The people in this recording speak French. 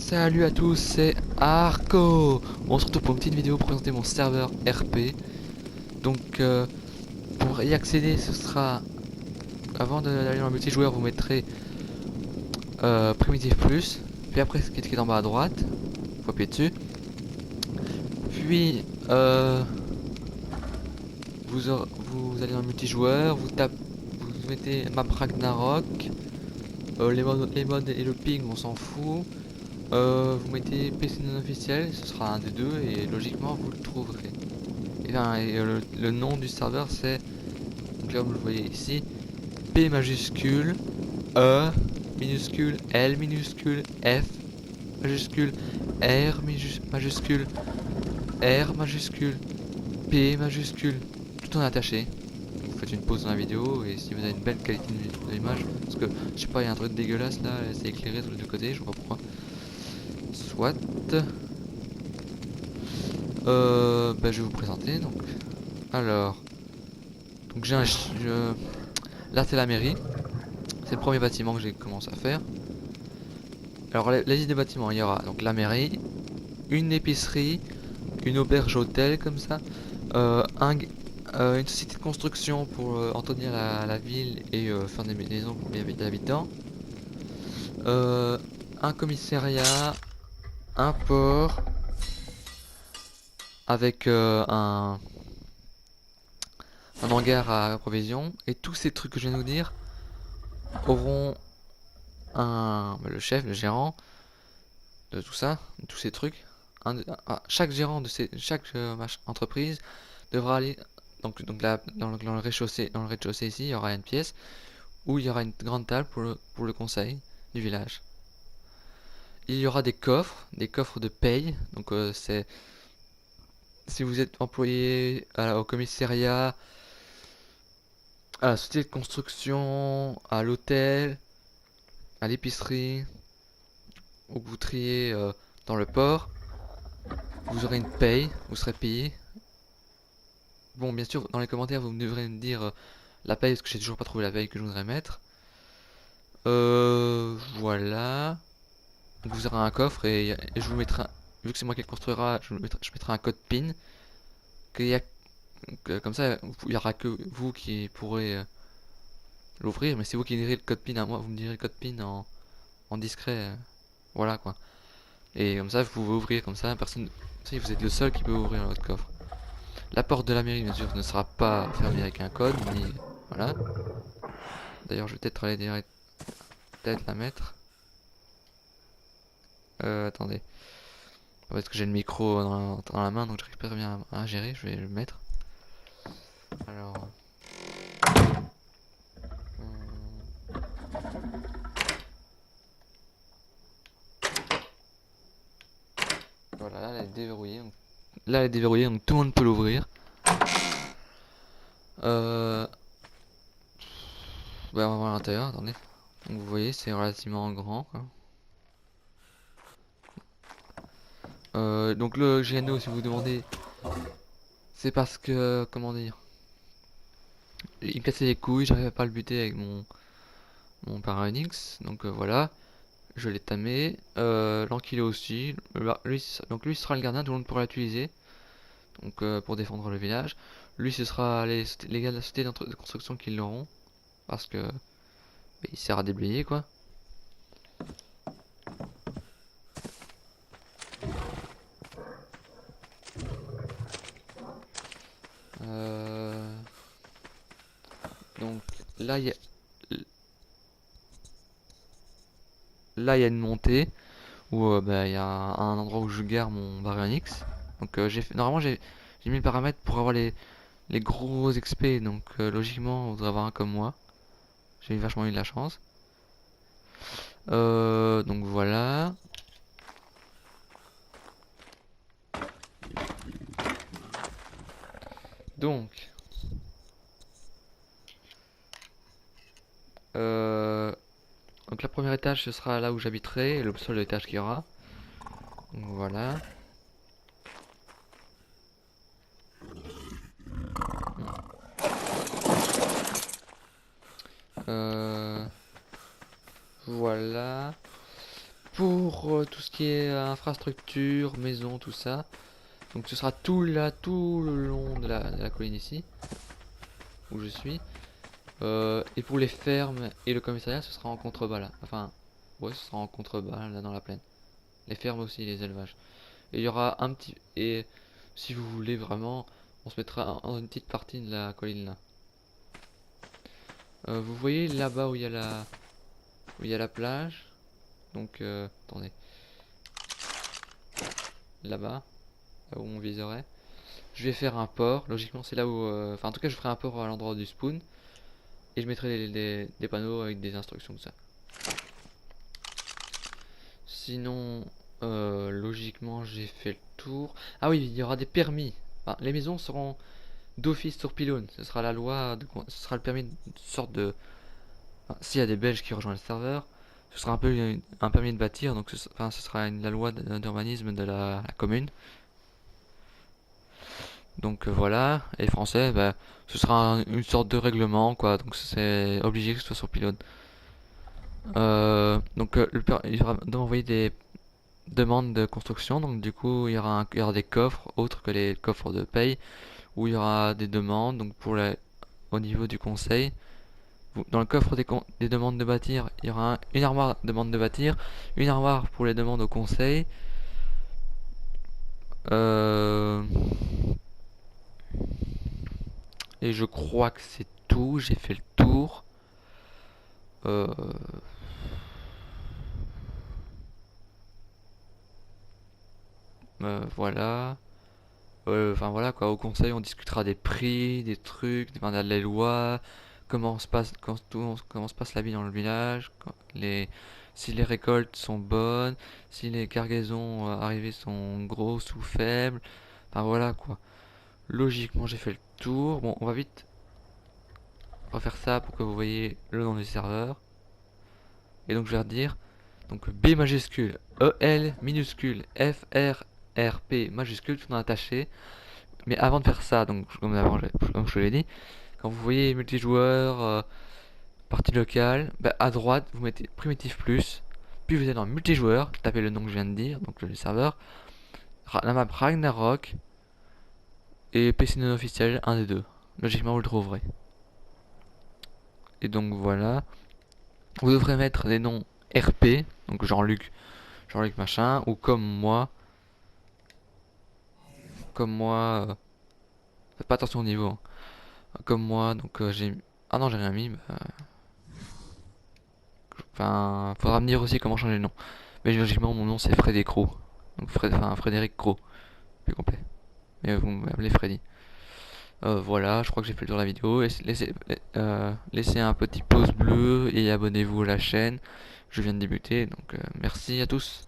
Salut à tous, c'est Arco. On se retrouve pour une petite vidéo pour présenter mon serveur RP. Donc pour y accéder, ce sera avant d'aller dans le multijoueur, vous mettrez Primitive Plus, puis après ce qui est en bas à droite, faut appuyer dessus. Puis vous allez dans le multijoueur, vous mettez Map Ragnarok, les modes et le ping, on s'en fout. Vous mettez PC non officiel, ce sera un des deux et logiquement vous le trouverez. Le nom du serveur c'est, donc là vous le voyez ici, P majuscule, E minuscule, L minuscule, F majuscule, majuscule, R majuscule, P majuscule, tout en attaché. Vous faites une pause dans la vidéo et si vous avez une belle qualité d'image, parce que je sais pas, il y a un truc dégueulasse là, c'est éclairé sur les deux côtés, je vois pas pourquoi. Soit. Bah, je vais vous présenter donc. Alors, donc là c'est la mairie. C'est le premier bâtiment que j'ai commencé à faire. Alors les idées des bâtiments, il y aura donc la mairie, une épicerie, une auberge hôtel comme ça, une société de construction pour entretenir la ville et faire des maisons pour les habitants, un commissariat, un port avec un hangar à provisions, et tous ces trucs que je viens de vous dire auront le chef, le gérant de tout ça, de tous ces trucs. Chaque gérant de chaque entreprise devra aller donc là dans le rez-de-chaussée, ici, il y aura une pièce où il y aura une grande table pour le conseil du village. Il y aura des coffres de paye. Donc c'est si vous êtes employé au commissariat, à la société de construction, à l'hôtel, à l'épicerie, ou que vous triez dans le port, vous aurez une paye, vous serez payé. Bon, bien sûr, dans les commentaires, vous devrez me dire la paye, parce que j'ai toujours pas trouvé la paye que je voudrais mettre. Voilà. Donc vous aurez un coffre et je vous mettrai, vu que c'est moi qui le construira, je mettrai un code PIN. Comme ça, il n'y aura que vous qui pourrez l'ouvrir, mais c'est vous qui direz le code PIN à moi, vous me direz le code PIN en discret. Voilà quoi. Et comme ça, vous pouvez ouvrir comme ça, personne. Si vous êtes le seul qui peut ouvrir votre coffre. La porte de la mairie, bien sûr, ne sera pas fermée avec un code, ni. Voilà. D'ailleurs, je vais peut-être aller direct. Peut-être la mettre. Attendez. Parce que j'ai le micro dans la main, donc j'arrive pas bien à gérer, je vais le mettre. Alors. Voilà, là elle est déverrouillée. Là elle est déverrouillée, donc tout le monde peut l'ouvrir. Bah, on va voir à l'intérieur, attendez. Donc vous voyez, c'est relativement grand, quoi. Donc le GNO, si vous vous demandez, c'est parce que, comment dire, il me cassait les couilles, j'arrivais pas à le buter avec mon Paranix. Donc voilà, je l'ai tamé. L'Ankylo aussi. Donc lui sera le gardien, tout le monde pourra l'utiliser. Donc pour défendre le village. Lui ce sera les gars de la société de construction qui l'auront. Parce que il sert à déblayer quoi. Donc là il y a une montée où bah, il y a un endroit où je gare mon Baryonyx. Donc normalement j'ai mis le paramètre pour avoir les gros XP, donc logiquement on devrait avoir un comme moi. J'ai vachement eu de la chance. Donc voilà. Donc donc la première étage ce sera là où j'habiterai, et le seul étage qu'il y aura. Donc voilà. Voilà. pour tout ce qui est infrastructure, maison, tout ça. Donc ce sera tout là, tout le long de la colline ici, où je suis. Et pour les fermes et le commissariat, ce sera en contrebas là. Enfin, ouais, ce sera en contrebas là dans la plaine. Les fermes aussi, les élevages. Et il y aura un petit... Et si vous voulez vraiment, on se mettra en une petite partie de la colline là. Vous voyez là-bas où il y a la plage. Donc, attendez. Là-bas, là où on viserait. Je vais faire un port. Logiquement, c'est là où... Enfin, en tout cas, je ferai un port à l'endroit du spawn. Et je mettrai des panneaux avec des instructions, tout ça. Sinon, logiquement, j'ai fait le tour. Ah oui, il y aura des permis. Enfin, les maisons seront d'office sur pylône. Ce sera la loi, ce sera le permis de sorte de... Enfin, s'il y a des Belges qui rejoignent le serveur, ce sera un peu un permis de bâtir. Donc, enfin, ce sera la loi d'urbanisme de la commune. Donc voilà, et français, bah, ce sera une sorte de règlement, quoi. Donc c'est obligé que ce soit sur pylône. Donc il va envoyer des demandes de construction. Donc du coup, il y aura des coffres autres que les coffres de paye où il y aura des demandes. Donc au niveau du conseil, dans le coffre des demandes de bâtir, il y aura une armoire de demande de bâtir, une armoire pour les demandes au conseil. Euh, et je crois que c'est tout. J'ai fait le tour. Euh, voilà. Enfin voilà quoi, au conseil on discutera des prix, des trucs, des lois, comment se passe la vie dans le village, si les récoltes sont bonnes, si les cargaisons arrivées sont grosses ou faibles. Enfin voilà quoi. Logiquement j'ai fait le tour. Bon, on va vite refaire ça pour que vous voyez le nom du serveur. Et donc je vais redire. Donc B majuscule, EL minuscule, FRRP majuscule, tout en attaché. Mais avant de faire ça, donc comme je l'ai dit, quand vous voyez multijoueur, partie locale, bah, à droite vous mettez primitif plus, puis vous êtes dans multijoueur, tapez le nom que je viens de dire, donc le serveur, la map Ragnarok et PC non officiel, un des deux. Logiquement vous le trouverez. Et donc voilà, vous devrez mettre des noms RP, donc Jean-Luc machin, ou comme moi, faites pas attention au niveau, hein. Comme moi, donc j'ai, ah non j'ai rien mis, bah, enfin, faudra me dire aussi comment changer le nom. Mais logiquement, mon nom c'est Frédéric Cro. Donc Frédéric Cro, plus complet. Mais vous m'appelez Freddy. Voilà, je crois que j'ai fait le tour de la vidéo. Laissez un petit pouce bleu et abonnez-vous à la chaîne. Je viens de débuter, donc merci à tous.